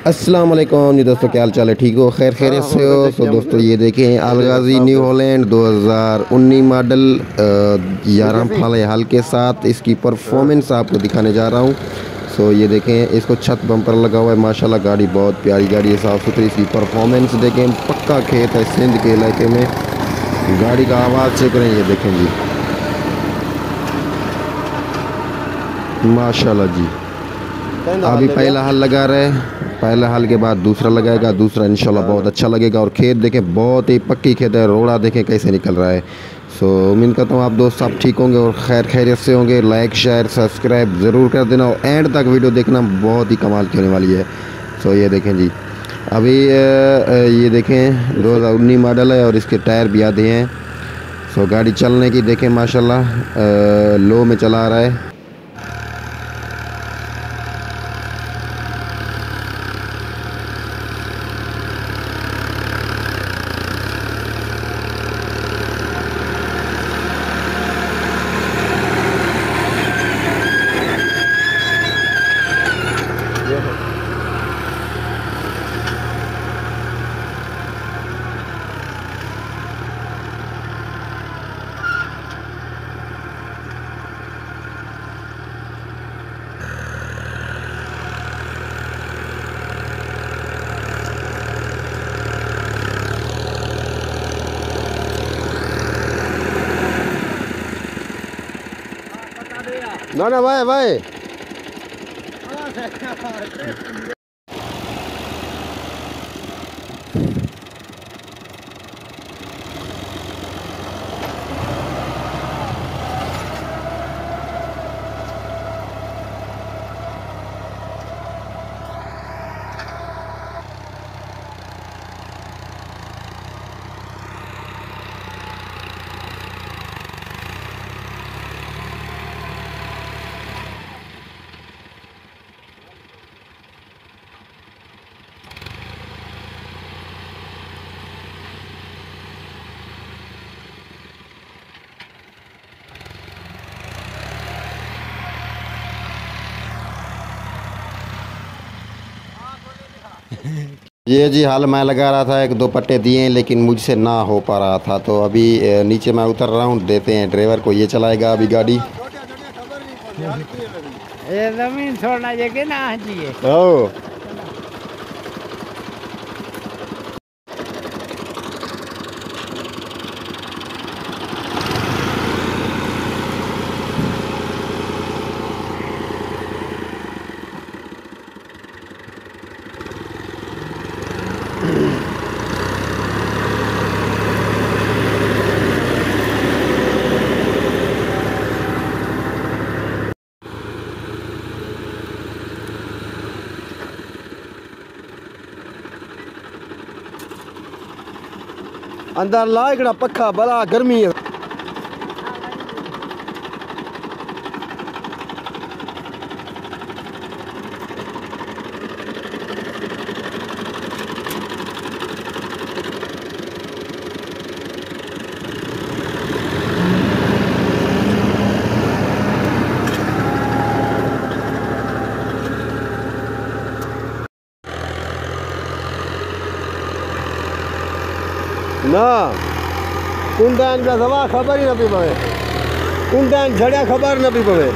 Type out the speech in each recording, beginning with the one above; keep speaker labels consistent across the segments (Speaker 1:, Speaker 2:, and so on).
Speaker 1: अस्सलाम वालेकुम जी दोस्तों, क्या हाल चाल है? ठीक हो? खैर खैरियत से हो? तो दोस्तों ये देखें अलगाज़ी न्यू हॉलैंड 2019 मॉडल 11 फाले हाल के साथ इसकी परफॉर्मेंस आपको दिखाने जा रहा हूँ। सो ये देखें, इसको छत बम्पर लगा हुआ है। माशाल्लाह गाड़ी बहुत प्यारी गाड़ी है, साफ़ सुथरी। इसकी परफॉर्मेंस देखें, पक्का खेत है सिंध के इलाके में। गाड़ी का आवाज़ चेक करें, ये देखें जी, माशाल्लाह जी। अभी पहला हल लगा रहे हैं, पहला हल के बाद दूसरा लगाएगा, दूसरा इंशाल्लाह बहुत अच्छा लगेगा। और खेत देखें, बहुत ही पक्की खेत है। रोड़ा देखें कैसे निकल रहा है। सो उम्मीद करता हूँ आप दोस्त सब ठीक होंगे और खैर खैरियत से होंगे। लाइक शेयर सब्सक्राइब ज़रूर कर देना और एंड तक वीडियो देखना, बहुत ही कमाल की होने वाली है। सो ये देखें जी, अभी ये देखें 2019 मॉडल है और इसके टायर भी आधे हैं। सो गाड़ी चलने की देखें माशाल्लाह लो में चला रहा है। ना ना भाई भाई ये जी हाल मैं लगा रहा था, एक दो पट्टे दिए हैं लेकिन मुझसे ना हो पा रहा था। तो अभी नीचे मैं उतर रहा हूँ, देते हैं ड्राइवर को, ये चलाएगा अभी गाड़ी।
Speaker 2: ये जमीन छोड़ना चाहिए ना जी।
Speaker 1: ओ अंदर ला एकड़ा पखा, बड़ा गर्मी है। ना कुंदान का सवा खबर ही न पी पवे, कुंदान झड़िया खबर न पी पवे।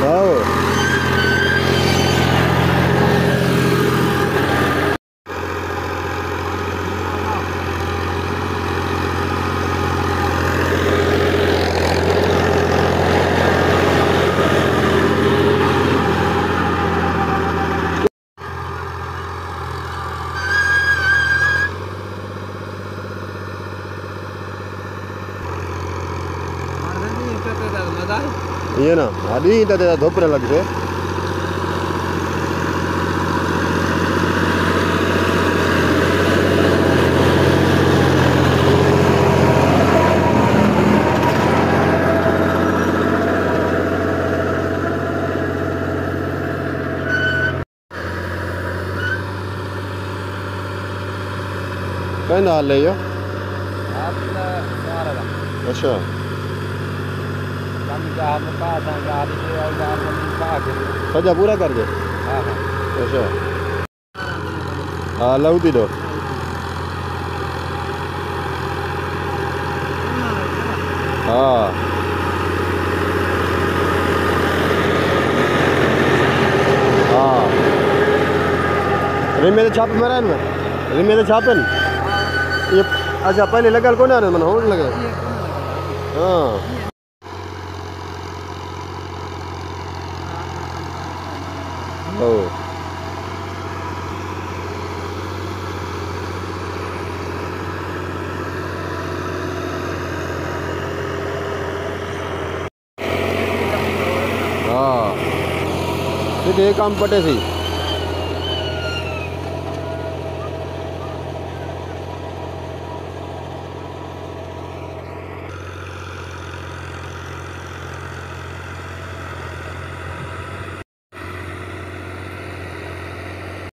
Speaker 1: हाँ ये ना अभी धोपने लग गए। कहना हाल है यो? अच्छा सजा पूरा कर दे। हाँ हाँ। अच्छा हाँ लाउती दो हाँ हाँ रिमे तो छाप मेरा इनमें रिमे तो छापन ये अच्छा पहले लगल कौन आ रहे मन होड़ लगे हाँ ओ हाँ ठीक है काम पटे सी